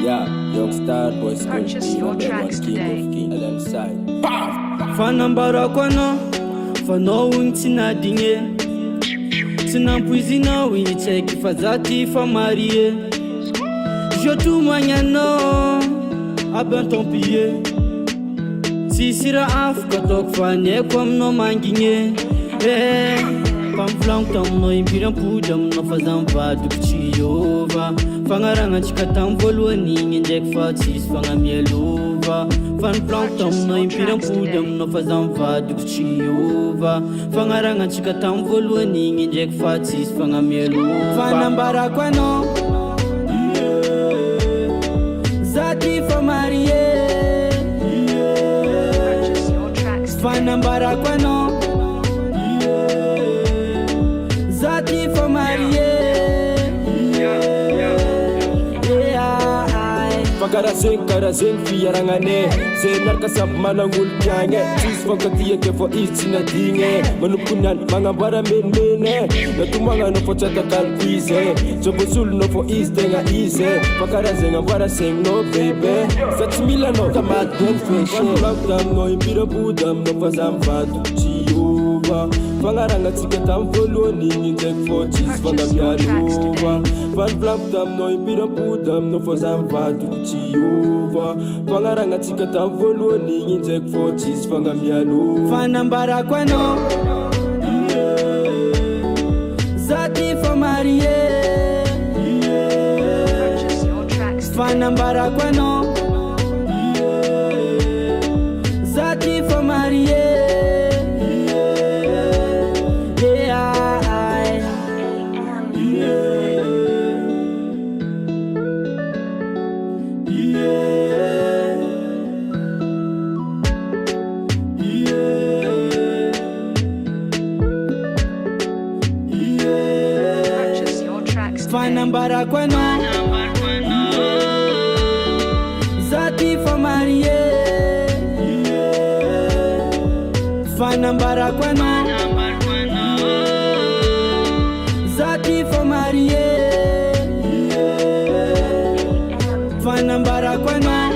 Yeah, young star boy school. Purchase your tracks today. King alongside. Fanambara kwano, fano untina dinge. Tinampuizina wini cheki fazati famarie. Jotu manyano, aben tompie. Sisira afka tok fane kwam no manginge. Pam flank tam no impiram pudam no fazam vadu chiova. Fangaranga chikatam volwani injek fatis fangamieluva. Fan flank tam no impiram pudam no fazam vadu chiova. Fangaranga chikatam volwani injek fatis fangamieluva. Fanambara kwano, zati famarie. Fanambara kwano, zati famarie. Karazeng fiarangane Zenar kasab manangul kyange Tis fakatia ke fo isina dinge Manukunan mangambara menmene Natumanga no fo chatakal quize Jobosul no fo istenga ise Pakarazeng ambara seng no baby Satimila no kamat don't fashion Lockdown no imbira budam no fazam fatu chiuva Fangaranga tikatam folo ningi tek fo chis fangamyaluva Van blabdam no imbira budam no fazam fatu chiuva Fangaranga tikatam folo ningi tek fo chis fangamyaluva Fanambara kwano, zati famarie. Fanambara kwano, zati famarie. Fanambara kwano, zati famarie. Fanambara kwano, zati famarie. Fanambara kwano.